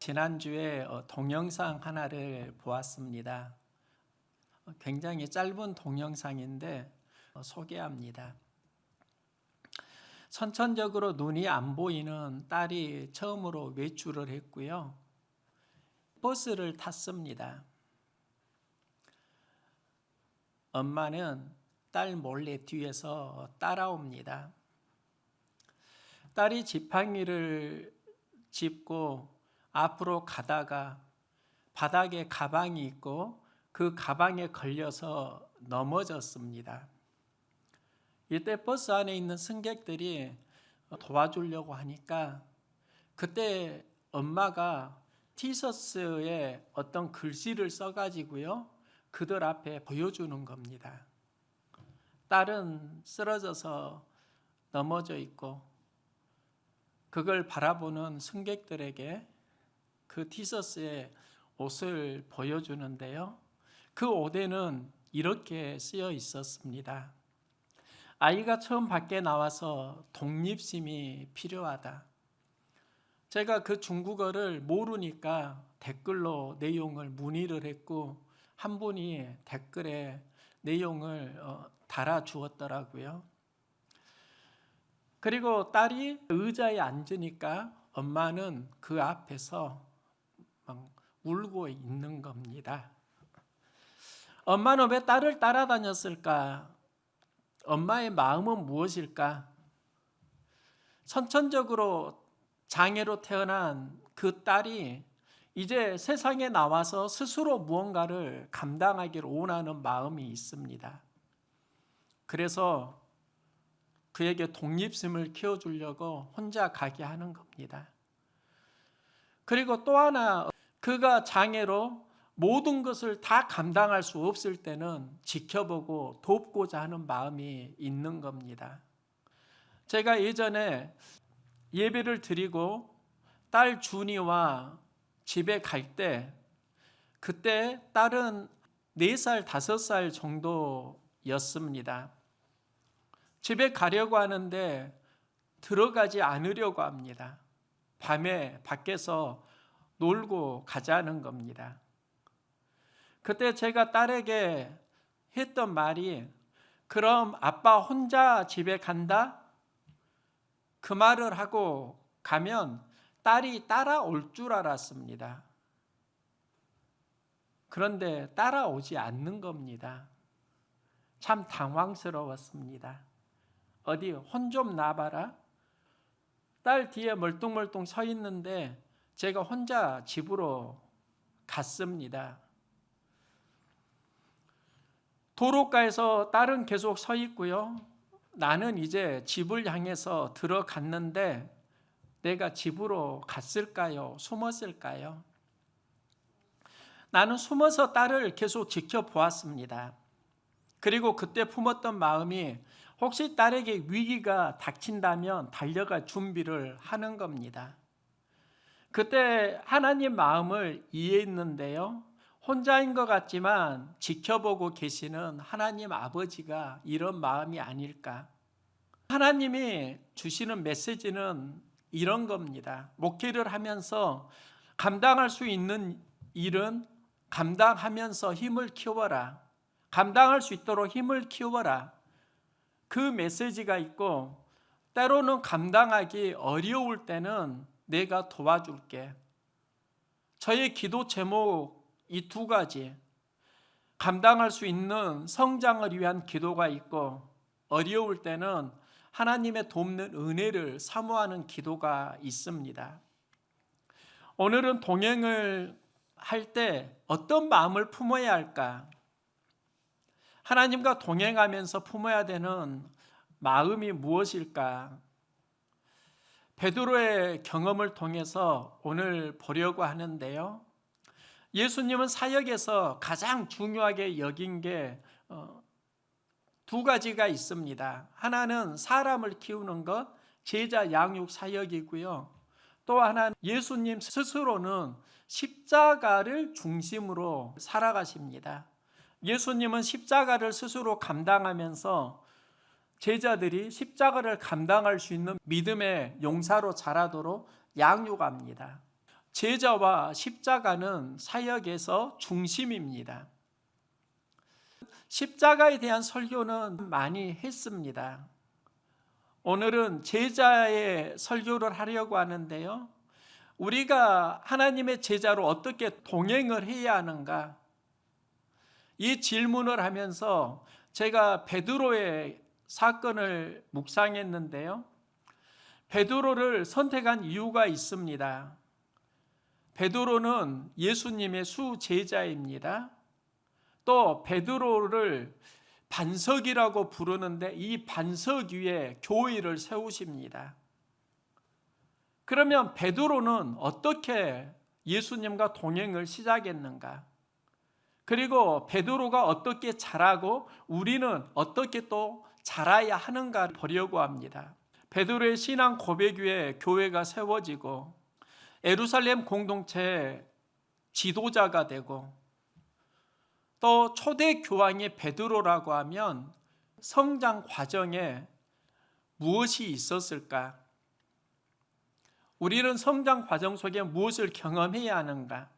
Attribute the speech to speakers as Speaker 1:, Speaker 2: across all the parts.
Speaker 1: 지난주에 동영상 하나를 보았습니다. 굉장히 짧은 동영상인데 소개합니다. 선천적으로 눈이 안 보이는 딸이 처음으로 외출을 했고요. 버스를 탔습니다. 엄마는 딸 몰래 뒤에서 따라옵니다. 딸이 지팡이를 짚고 앞으로 가다가 바닥에 가방이 있고 그 가방에 걸려서 넘어졌습니다. 이때 버스 안에 있는 승객들이 도와주려고 하니까 그때 엄마가 티셔츠에 어떤 글씨를 써가지고요 그들 앞에 보여주는 겁니다. 딸은 쓰러져서 넘어져 있고 그걸 바라보는 승객들에게 그 티셔츠의 옷을 보여주는데요. 그 옷에는 이렇게 쓰여 있었습니다. 아이가 처음 밖에 나와서 독립심이 필요하다. 제가 그 중국어를 모르니까 댓글로 내용을 문의를 했고 한 분이 댓글에 내용을 달아주었더라고요. 그리고 딸이 의자에 앉으니까 엄마는 그 앞에서 막 울고 있는 겁니다. 엄마는 왜 딸을 따라다녔을까? 엄마의 마음은 무엇일까? 선천적으로 장애로 태어난 그 딸이 이제 세상에 나와서 스스로 무언가를 감당하기를 원하는 마음이 있습니다. 그래서 그에게 독립심을 키워주려고 혼자 가게 하는 겁니다. 그리고 또 하나, 그가 장애로 모든 것을 다 감당할 수 없을 때는 지켜보고 돕고자 하는 마음이 있는 겁니다. 제가 예전에 예배를 드리고 딸 준이와 집에 갈 때 그때 딸은 4살, 5살 정도였습니다. 집에 가려고 하는데 들어가지 않으려고 합니다. 밤에 밖에서 놀고 가자는 겁니다. 그때 제가 딸에게 했던 말이 그럼 아빠 혼자 집에 간다? 그 말을 하고 가면 딸이 따라올 줄 알았습니다. 그런데 따라오지 않는 겁니다. 참 당황스러웠습니다. 어디 혼 좀 나봐라. 딸 뒤에 멀뚱멀뚱 서 있는데 제가 혼자 집으로 갔습니다. 도로가에서 딸은 계속 서 있고요. 나는 이제 집을 향해서 들어갔는데 내가 집으로 갔을까요? 숨었을까요? 나는 숨어서 딸을 계속 지켜보았습니다. 그리고 그때 품었던 마음이 혹시 딸에게 위기가 닥친다면 달려갈 준비를 하는 겁니다. 그때 하나님 마음을 이해했는데요. 혼자인 것 같지만 지켜보고 계시는 하나님 아버지가 이런 마음이 아닐까. 하나님이 주시는 메시지는 이런 겁니다. 목회를 하면서 감당할 수 있는 일은 감당하면서 힘을 키워라. 감당할 수 있도록 힘을 키워라. 그 메시지가 있고 때로는 감당하기 어려울 때는 내가 도와줄게. 저의 기도 제목 이 2가지. 감당할 수 있는 성장을 위한 기도가 있고 어려울 때는 하나님의 돕는 은혜를 사모하는 기도가 있습니다. 오늘은 동행을 할 때 어떤 마음을 품어야 할까? 하나님과 동행하면서 품어야 되는 마음이 무엇일까? 베드로의 경험을 통해서 오늘 보려고 하는데요. 예수님은 사역에서 가장 중요하게 여긴 게 2가지가 있습니다. 하나는 사람을 키우는 것, 제자 양육 사역이고요. 또 하나는 예수님 스스로는 십자가를 중심으로 살아가십니다. 예수님은 십자가를 스스로 감당하면서 제자들이 십자가를 감당할 수 있는 믿음의 용사로 자라도록 양육합니다. 제자와 십자가는 사역에서 중심입니다. 십자가에 대한 설교는 많이 했습니다. 오늘은 제자의 설교를 하려고 하는데요. 우리가 하나님의 제자로 어떻게 동행을 해야 하는가? 이 질문을 하면서 제가 베드로의 사건을 묵상했는데요. 베드로를 선택한 이유가 있습니다. 베드로는 예수님의 수제자입니다. 또 베드로를 반석이라고 부르는데 이 반석 위에 교회를 세우십니다. 그러면 베드로는 어떻게 예수님과 동행을 시작했는가? 그리고 베드로가 어떻게 자라고 우리는 어떻게 또 자라야 하는가를 보려고 합니다. 베드로의 신앙 고백 위에 교회가 세워지고 예루살렘 공동체의 지도자가 되고 또 초대 교황이 베드로라고 하면 성장 과정에 무엇이 있었을까? 우리는 성장 과정 속에 무엇을 경험해야 하는가?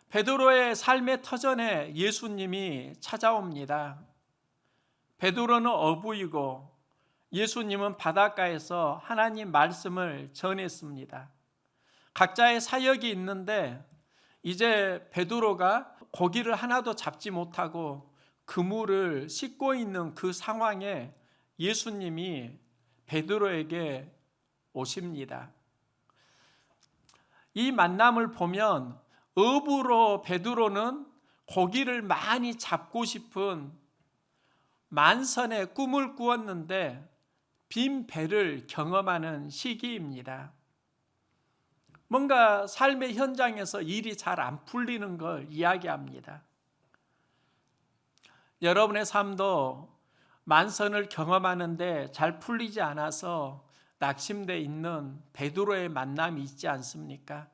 Speaker 1: 베드로의 삶의 터전에 예수님이 찾아옵니다. 베드로는 어부이고 예수님은 바닷가에서 하나님 말씀을 전했습니다. 각자의 사역이 있는데 이제 베드로가 고기를 하나도 잡지 못하고 그물을 씻고 있는 그 상황에 예수님이 베드로에게 오십니다. 이 만남을 보면 어부로 베드로는 고기를 많이 잡고 싶은 만선의 꿈을 꾸었는데 빈 배를 경험하는 시기입니다. 뭔가 삶의 현장에서 일이 잘 안 풀리는 걸 이야기합니다. 여러분의 삶도 만선을 경험하는데 잘 풀리지 않아서 낙심돼 있는 베드로의 만남이 있지 않습니까?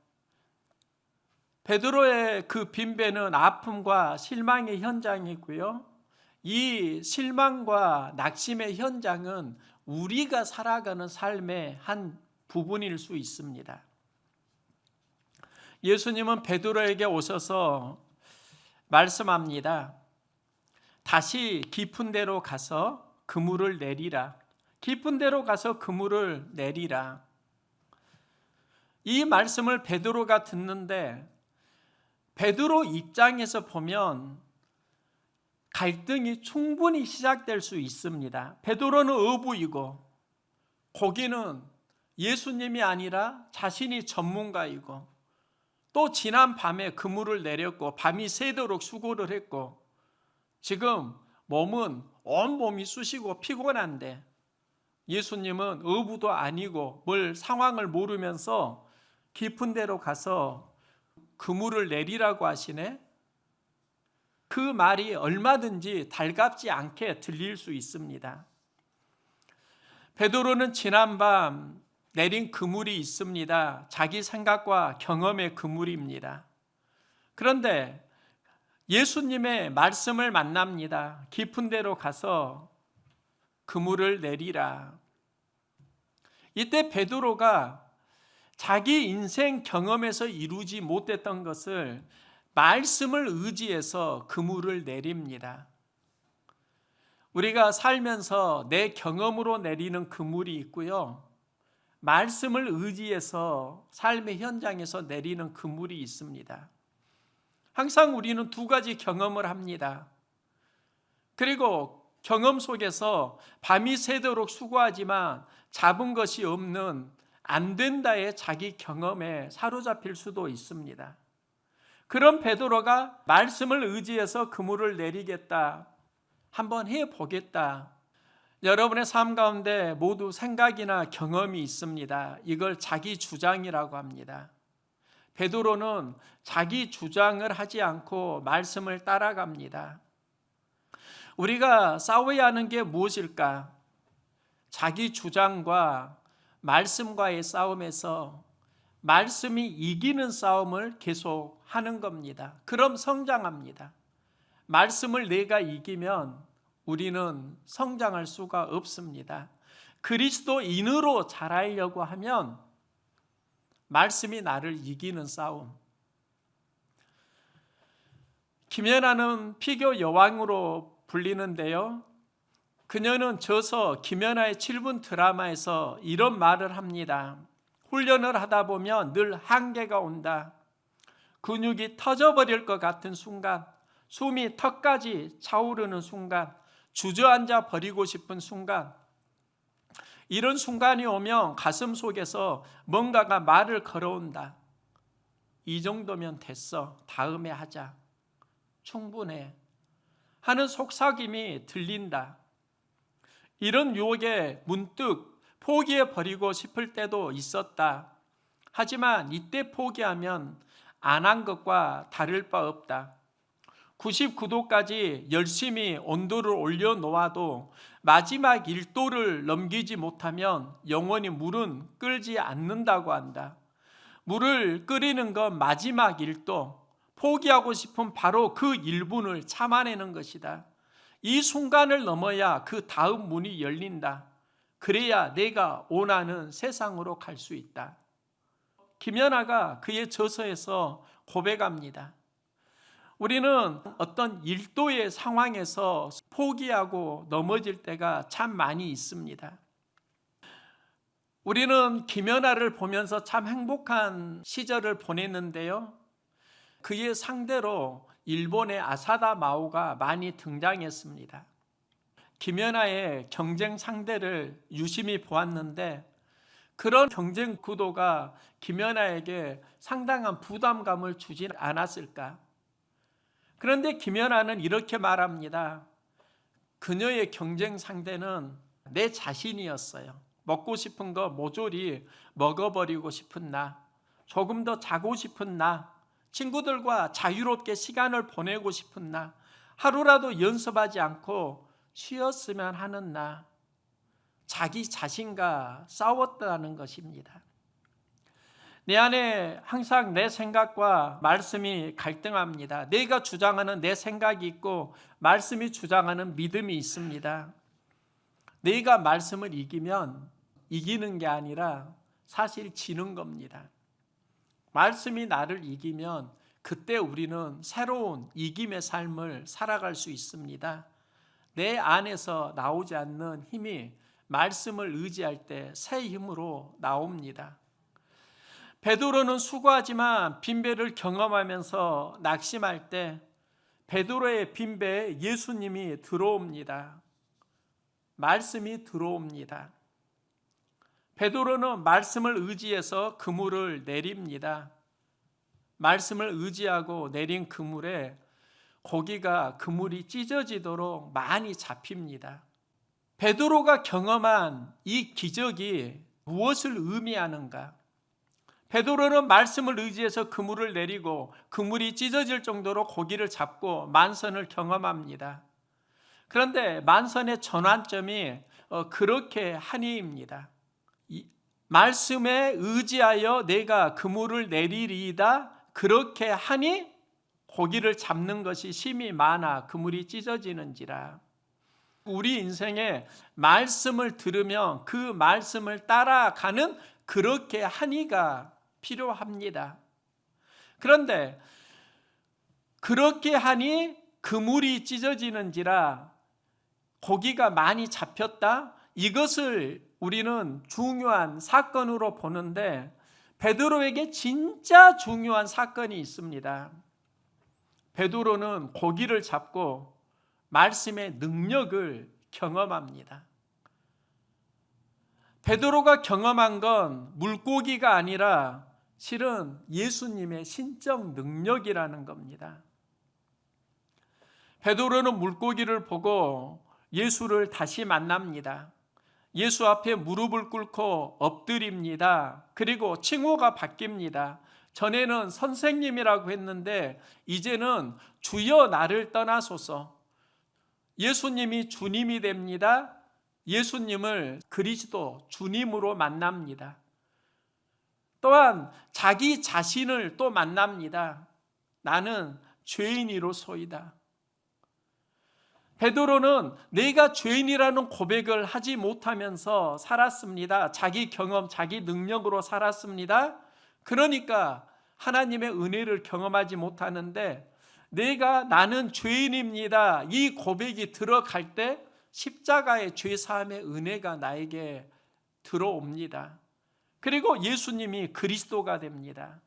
Speaker 1: 베드로의 그 빈배는 아픔과 실망의 현장이고요. 이 실망과 낙심의 현장은 우리가 살아가는 삶의 한 부분일 수 있습니다. 예수님은 베드로에게 오셔서 말씀합니다. 다시 깊은 데로 가서 그물을 내리라. 깊은 데로 가서 그물을 내리라. 이 말씀을 베드로가 듣는데 베드로 입장에서 보면 갈등이 충분히 시작될 수 있습니다. 베드로는 어부이고 고기는 예수님이 아니라 자신이 전문가이고 또 지난 밤에 그물을 내렸고 밤이 새도록 수고를 했고 지금 몸은 온몸이 쑤시고 피곤한데 예수님은 어부도 아니고 뭘 상황을 모르면서 깊은 데로 가서 그물을 내리라고 하시네. 그 말이 얼마든지 달갑지 않게 들릴 수 있습니다. 베드로는 지난밤 내린 그물이 있습니다. 자기 생각과 경험의 그물입니다. 그런데 예수님의 말씀을 만납니다. 깊은 데로 가서 그물을 내리라. 이때 베드로가 자기 인생 경험에서 이루지 못했던 것을 말씀을 의지해서 그물을 내립니다. 우리가 살면서 내 경험으로 내리는 그물이 있고요. 말씀을 의지해서 삶의 현장에서 내리는 그물이 있습니다. 항상 우리는 두 가지 경험을 합니다. 그리고 경험 속에서 밤이 새도록 수고하지만 잡은 것이 없는 안 된다의 자기 경험에 사로잡힐 수도 있습니다. 그런 베드로가 말씀을 의지해서 그물을 내리겠다, 한번 해보겠다. 여러분의 삶 가운데 모두 생각이나 경험이 있습니다. 이걸 자기 주장이라고 합니다. 베드로는 자기 주장을 하지 않고 말씀을 따라갑니다. 우리가 싸워야 하는 게 무엇일까? 자기 주장과 말씀과의 싸움에서 말씀이 이기는 싸움을 계속 하는 겁니다. 그럼 성장합니다. 말씀을 내가 이기면 우리는 성장할 수가 없습니다. 그리스도인으로 자라려고 하면 말씀이 나를 이기는 싸움. 김연아는 피겨 여왕으로 불리는데요. 그녀는 져서 김연아의 7분 드라마에서 이런 말을 합니다. 훈련을 하다 보면 늘 한계가 온다. 근육이 터져버릴 것 같은 순간, 숨이 턱까지 차오르는 순간, 주저앉아 버리고 싶은 순간, 이런 순간이 오면 가슴 속에서 뭔가가 말을 걸어온다. 이 정도면 됐어. 다음에 하자. 충분해. 하는 속삭임이 들린다. 이런 유혹에 문득 포기해버리고 싶을 때도 있었다. 하지만 이때 포기하면 안 한 것과 다를 바 없다. 99도까지 열심히 온도를 올려놓아도 마지막 1도를 넘기지 못하면 영원히 물은 끓지 않는다고 한다. 물을 끓이는 건 마지막 1도, 포기하고 싶은 바로 그 1분을 참아내는 것이다. 이 순간을 넘어야 그 다음 문이 열린다. 그래야 내가 원하는 세상으로 갈 수 있다. 김연아가 그의 저서에서 고백합니다. 우리는 어떤 1도의 상황에서 포기하고 넘어질 때가 참 많이 있습니다. 우리는 김연아를 보면서 참 행복한 시절을 보냈는데요. 그의 상대로 일본의 아사다 마오가 많이 등장했습니다. 김연아의 경쟁 상대를 유심히 보았는데 그런 경쟁 구도가 김연아에게 상당한 부담감을 주지 않았을까? 그런데 김연아는 이렇게 말합니다. 그녀의 경쟁 상대는 내 자신이었어요. 먹고 싶은 거 모조리 먹어버리고 싶은 나, 조금 더 자고 싶은 나, 친구들과 자유롭게 시간을 보내고 싶은 나, 하루라도 연습하지 않고 쉬었으면 하는 나, 자기 자신과 싸웠다는 것입니다. 내 안에 항상 내 생각과 말씀이 갈등합니다. 내가 주장하는 내 생각이 있고 말씀이 주장하는 믿음이 있습니다. 내가 말씀을 이기면 이기는 게 아니라 사실 지는 겁니다. 말씀이 나를 이기면 그때 우리는 새로운 이김의 삶을 살아갈 수 있습니다. 내 안에서 나오지 않는 힘이 말씀을 의지할 때 새 힘으로 나옵니다. 베드로는 수고하지만 빈배를 경험하면서 낙심할 때 베드로의 빈배에 예수님이 들어옵니다. 말씀이 들어옵니다. 베드로는 말씀을 의지해서 그물을 내립니다. 말씀을 의지하고 내린 그물에 고기가 그물이 찢어지도록 많이 잡힙니다. 베드로가 경험한 이 기적이 무엇을 의미하는가? 베드로는 말씀을 의지해서 그물을 내리고 그물이 찢어질 정도로 고기를 잡고 만선을 경험합니다. 그런데 만선의 전환점이 그렇게 한이입니다. 말씀에 의지하여 내가 그물을 내리리이다 그렇게 하니 고기를 잡는 것이 심히 많아 그물이 찢어지는지라. 우리 인생에 말씀을 들으면 그 말씀을 따라가는 그렇게 하니가 필요합니다. 그런데 그렇게 하니 그물이 찢어지는지라 고기가 많이 잡혔다. 이것을 우리는 중요한 사건으로 보는데 베드로에게 진짜 중요한 사건이 있습니다. 베드로는 고기를 잡고 말씀의 능력을 경험합니다. 베드로가 경험한 건 물고기가 아니라 실은 예수님의 신적 능력이라는 겁니다. 베드로는 물고기를 보고 예수를 다시 만납니다. 예수 앞에 무릎을 꿇고 엎드립니다. 그리고 칭호가 바뀝니다. 전에는 선생님이라고 했는데 이제는 주여 나를 떠나소서. 예수님이 주님이 됩니다. 예수님을 그리스도 주님으로 만납니다. 또한 자기 자신을 또 만납니다. 나는 죄인이로소이다. 베드로는 내가 죄인이라는 고백을 하지 못하면서 살았습니다. 자기 경험, 자기 능력으로 살았습니다. 그러니까 하나님의 은혜를 경험하지 못하는데, 나는 죄인입니다, 이 고백이 들어갈 때 십자가의 죄사함의 은혜가 나에게 들어옵니다. 그리고 예수님이 그리스도가 됩니다.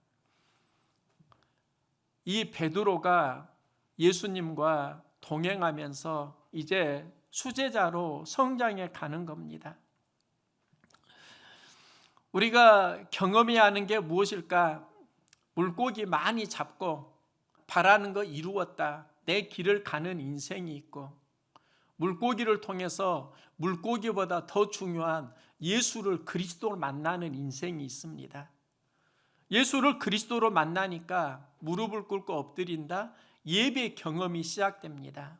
Speaker 1: 이 베드로가 예수님과 동행하면서 이제 수제자로 성장해 가는 겁니다. 우리가 경험해야 하는 게 무엇일까? 물고기 많이 잡고 바라는 거 이루었다, 내 길을 가는 인생이 있고, 물고기를 통해서 물고기보다 더 중요한 예수를, 그리스도를 만나는 인생이 있습니다. 예수를 그리스도로 만나니까 무릎을 꿇고 엎드린다, 예배 경험이 시작됩니다.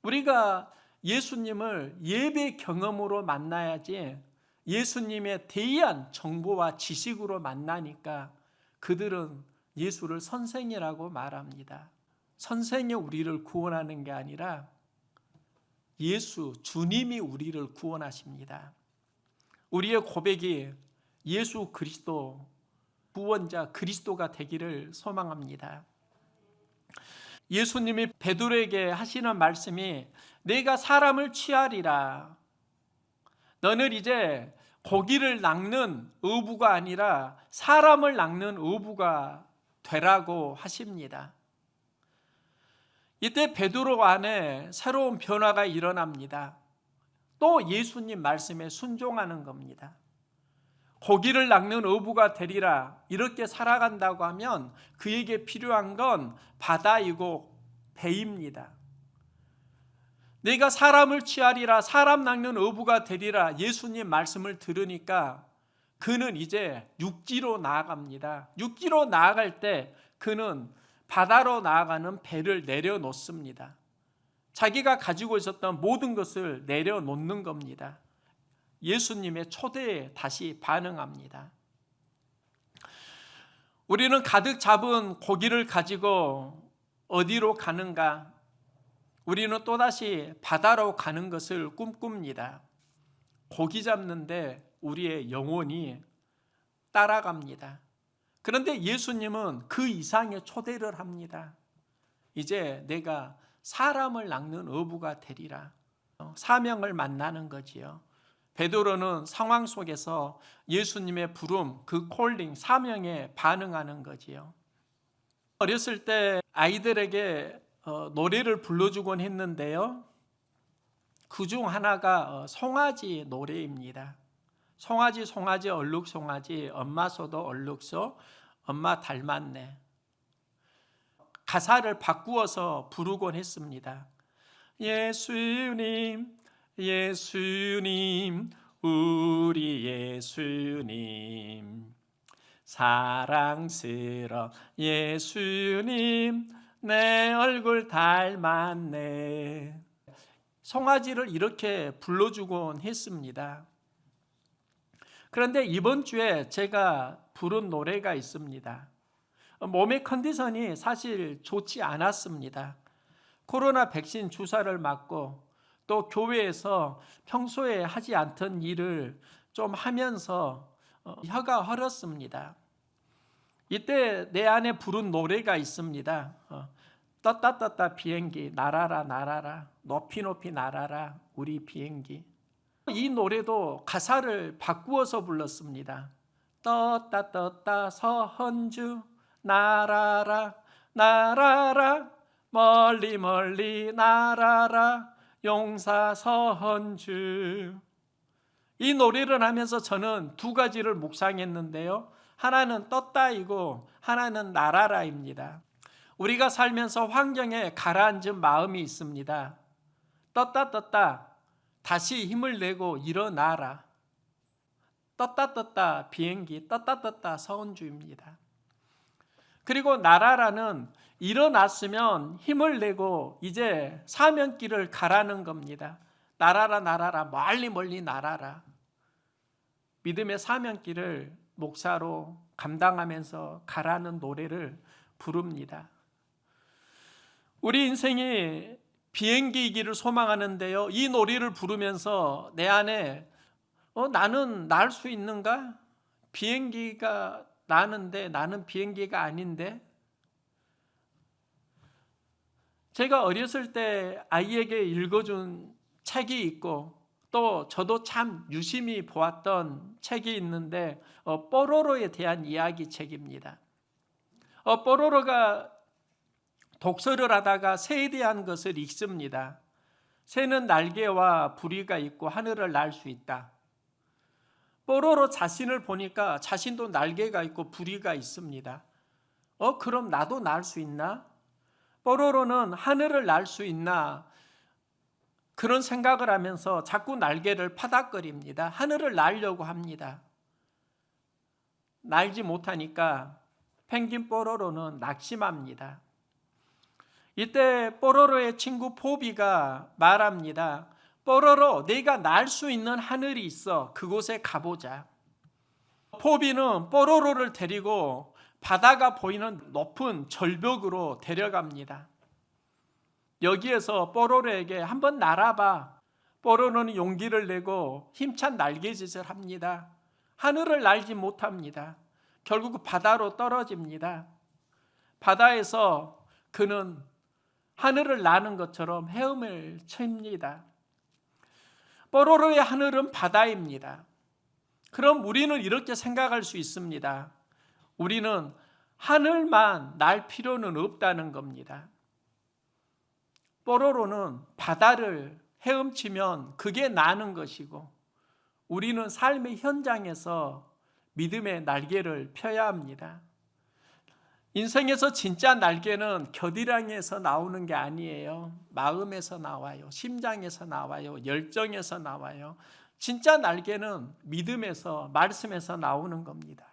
Speaker 1: 우리가 예수님을 예배 경험으로 만나야지 예수님의 대의한 정보와 지식으로 만나니까 그들은 예수를 선생이라고 말합니다. 선생이 우리를 구원하는 게 아니라 예수, 주님이 우리를 구원하십니다. 우리의 고백이 예수 그리스도, 구원자 그리스도가 되기를 소망합니다. 예수님이 베드로에게 하시는 말씀이 내가 사람을 취하리라. 너는 이제 고기를 낚는 어부가 아니라 사람을 낚는 어부가 되라고 하십니다. 이때 베드로 안에 새로운 변화가 일어납니다. 또 예수님 말씀에 순종하는 겁니다. 고기를 낚는 어부가 되리라, 이렇게 살아간다고 하면 그에게 필요한 건 바다이고 배입니다. 내가 사람을 취하리라, 사람 낚는 어부가 되리라, 예수님 말씀을 들으니까 그는 이제 육지로 나아갑니다. 육지로 나아갈 때 그는 바다로 나아가는 배를 내려놓습니다. 자기가 가지고 있었던 모든 것을 내려놓는 겁니다. 예수님의 초대에 다시 반응합니다. 우리는 가득 잡은 고기를 가지고 어디로 가는가? 우리는 또다시 바다로 가는 것을 꿈꿉니다. 고기 잡는데 우리의 영혼이 따라갑니다. 그런데 예수님은 그 이상의 초대를 합니다. 이제 내가 사람을 낚는 어부가 되리라. 사명을 만나는 거지요. 베드로는 상황 속에서 예수님의 부름, 그 콜링, 사명에 반응하는 거지요. 어렸을 때 아이들에게 노래를 불러주곤 했는데요, 그중 하나가 송아지 노래입니다. 송아지 송아지 얼룩 송아지, 엄마 소도 얼룩소, 엄마 닮았네. 가사를 바꾸어서 부르곤 했습니다. 예수님 예수님 우리 예수님, 사랑스러운 예수님 내 얼굴 닮았네. 송아지를 이렇게 불러주곤 했습니다. 그런데 이번 주에 제가 부른 노래가 있습니다. 몸의 컨디션이 사실 좋지 않았습니다. 코로나 백신 주사를 맞고 또 교회에서 평소에 하지 않던 일을 좀 하면서 혀가 헐었습니다. 이때 내 안에 부른 노래가 있습니다. 떴다 떴다 비행기 날아라 날아라, 높이 높이 날아라 우리 비행기. 이 노래도 가사를 바꾸어서 불렀습니다. 떴다 떴다 서헌주 날아라 날아라, 멀리 멀리 날아라 용사 서헌주. 이 노래를 하면서 저는 두 가지를 묵상했는데요, 하나는 떴다이고 하나는 날아라입니다. 우리가 살면서 환경에 가라앉은 마음이 있습니다. 떴다 떴다 다시 힘을 내고 일어나라. 떴다 떴다 비행기, 떴다 떴다 서헌주입니다. 그리고 날아라는 일어났으면 힘을 내고 이제 사명길을 가라는 겁니다. 날아라 날아라, 멀리 멀리 날아라. 믿음의 사명길을 목사로 감당하면서 가라는 노래를 부릅니다. 우리 인생이 비행기이기를 소망하는데요, 이 노래를 부르면서 내 안에 나는 날 수 있는가? 비행기가 나는데 나는 비행기가 아닌데. 제가 어렸을 때 아이에게 읽어준 책이 있고 또 저도 참 유심히 보았던 책이 있는데 뽀로로에 대한 이야기 책입니다. 뽀로로가 독서를 하다가 새에 대한 것을 읽습니다. 새는 날개와 부리가 있고 하늘을 날 수 있다. 뽀로로 자신을 보니까 자신도 날개가 있고 부리가 있습니다. 그럼 나도 날 수 있나? 뽀로로는 하늘을 날 수 있나? 그런 생각을 하면서 자꾸 날개를 파닥거립니다. 하늘을 날려고 합니다. 날지 못하니까 펭귄 뽀로로는 낙심합니다. 이때 뽀로로의 친구 포비가 말합니다. 뽀로로, 네가 날 수 있는 하늘이 있어. 그곳에 가보자. 포비는 뽀로로를 데리고 바다가 보이는 높은 절벽으로 데려갑니다. 여기에서 뽀로로에게 한번 날아봐. 뽀로로는 용기를 내고 힘찬 날개짓을 합니다. 하늘을 날지 못합니다. 결국 바다로 떨어집니다. 바다에서 그는 하늘을 나는 것처럼 헤엄을 칩니다. 뽀로로의 하늘은 바다입니다. 그럼 우리는 이렇게 생각할 수 있습니다. 우리는 하늘만 날 필요는 없다는 겁니다. 뽀로로는 바다를 헤엄치면 그게 나는 것이고 우리는 삶의 현장에서 믿음의 날개를 펴야 합니다. 인생에서 진짜 날개는 겨드랑이에서 나오는 게 아니에요. 마음에서 나와요. 심장에서 나와요. 열정에서 나와요. 진짜 날개는 믿음에서, 말씀에서 나오는 겁니다.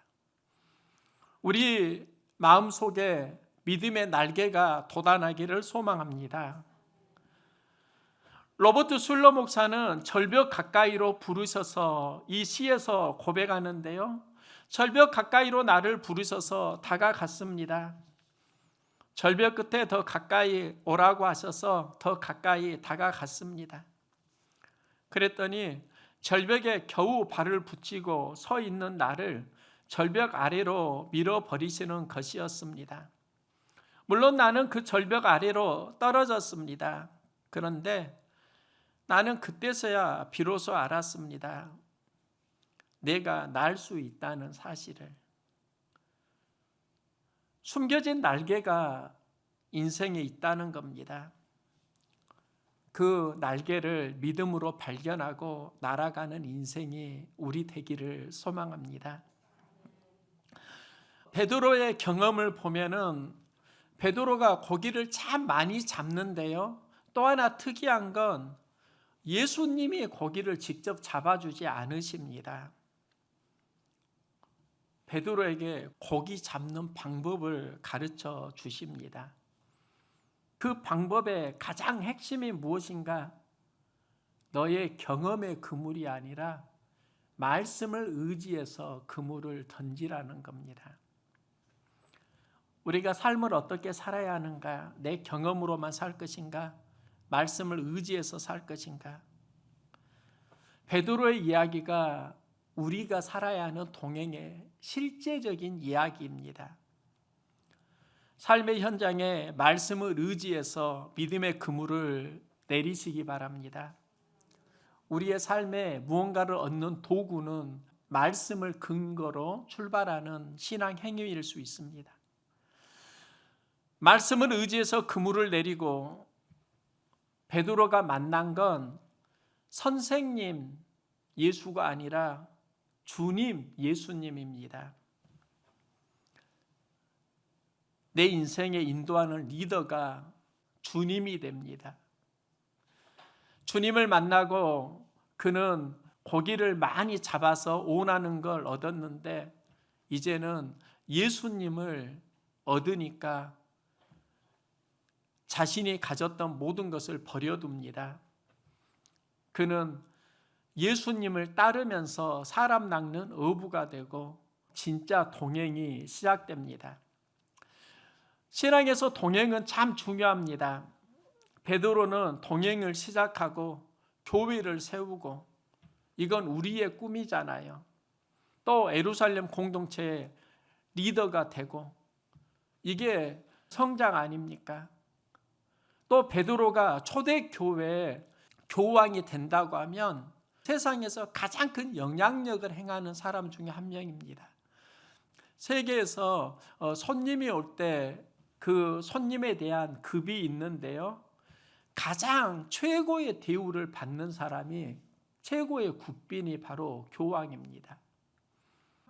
Speaker 1: 우리 마음속에 믿음의 날개가 돋아나기를 소망합니다. 로버트 술러 목사는 절벽 가까이로 부르셔서 이 시에서 고백하는데요. 절벽 가까이로 나를 부르셔서 다가갔습니다. 절벽 끝에 더 가까이 오라고 하셔서 더 가까이 다가갔습니다. 그랬더니 절벽에 겨우 발을 붙이고 서 있는 나를 절벽 아래로 밀어버리시는 것이었습니다. 물론 나는 그 절벽 아래로 떨어졌습니다. 그런데 나는 그때서야 비로소 알았습니다. 내가 날 수 있다는 사실을. 숨겨진 날개가 인생에 있다는 겁니다. 그 날개를 믿음으로 발견하고 날아가는 인생이 우리 되기를 소망합니다. 베드로의 경험을 보면은 베드로가 고기를 참 많이 잡는데요. 또 하나 특이한 건 예수님이 고기를 직접 잡아주지 않으십니다. 베드로에게 고기 잡는 방법을 가르쳐 주십니다. 그 방법의 가장 핵심이 무엇인가? 너의 경험의 그물이 아니라 말씀을 의지해서 그물을 던지라는 겁니다. 우리가 삶을 어떻게 살아야 하는가? 내 경험으로만 살 것인가? 말씀을 의지해서 살 것인가? 베드로의 이야기가 우리가 살아야 하는 동행의 실제적인 이야기입니다. 삶의 현장에 말씀을 의지해서 믿음의 그물을 내리시기 바랍니다. 우리의 삶에 무언가를 얻는 도구는 말씀을 근거로 출발하는 신앙 행위일 수 있습니다. 말씀을 의지해서 그물을 내리고 베드로가 만난 건 선생님 예수가 아니라 주님 예수님입니다. 내 인생에 인도하는 리더가 주님이 됩니다. 주님을 만나고 그는 고기를 많이 잡아서 오나는 걸 얻었는데 이제는 예수님을 얻으니까 자신이 가졌던 모든 것을 버려둡니다. 그는 예수님을 따르면서 사람 낚는 어부가 되고 진짜 동행이 시작됩니다. 신앙에서 동행은 참 중요합니다. 베드로는 동행을 시작하고 교회를 세우고 이건 우리의 꿈이잖아요. 또 예루살렘 공동체에 리더가 되고, 이게 성장 아닙니까? 또 베드로가 초대교회 교황이 된다고 하면 세상에서 가장 큰 영향력을 행하는 사람 중에 한 명입니다. 세계에서 손님이 올 때 그 손님에 대한 급이 있는데요, 가장 최고의 대우를 받는 사람이, 최고의 국빈이 바로 교황입니다.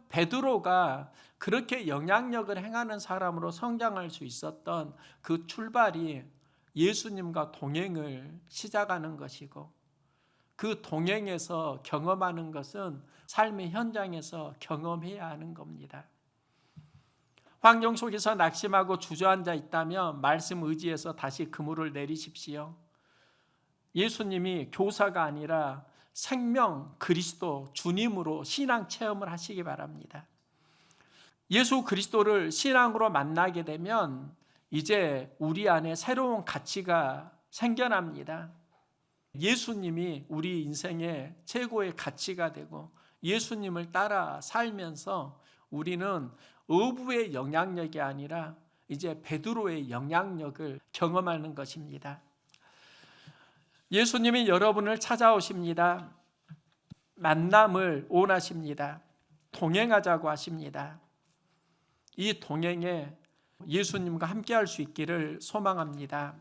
Speaker 1: 베드로가 그렇게 영향력을 행하는 사람으로 성장할 수 있었던 그 출발이 예수님과 동행을 시작하는 것이고, 그 동행에서 경험하는 것은 삶의 현장에서 경험해야 하는 겁니다. 환경 속에서 낙심하고 주저앉아 있다면 말씀 의지해서 다시 그물을 내리십시오. 예수님이 교사가 아니라 생명 그리스도 주님으로 신앙 체험을 하시기 바랍니다. 예수 그리스도를 신앙으로 만나게 되면 이제 우리 안에 새로운 가치가 생겨납니다. 예수님이 우리 인생의 최고의 가치가 되고, 예수님을 따라 살면서 우리는 어부의 영향력이 아니라 이제 베드로의 영향력을 경험하는 것입니다. 예수님이 여러분을 찾아오십니다. 만남을 원하십니다. 동행하자고 하십니다. 이 동행에 예수님과 함께 할 수 있기를 소망합니다.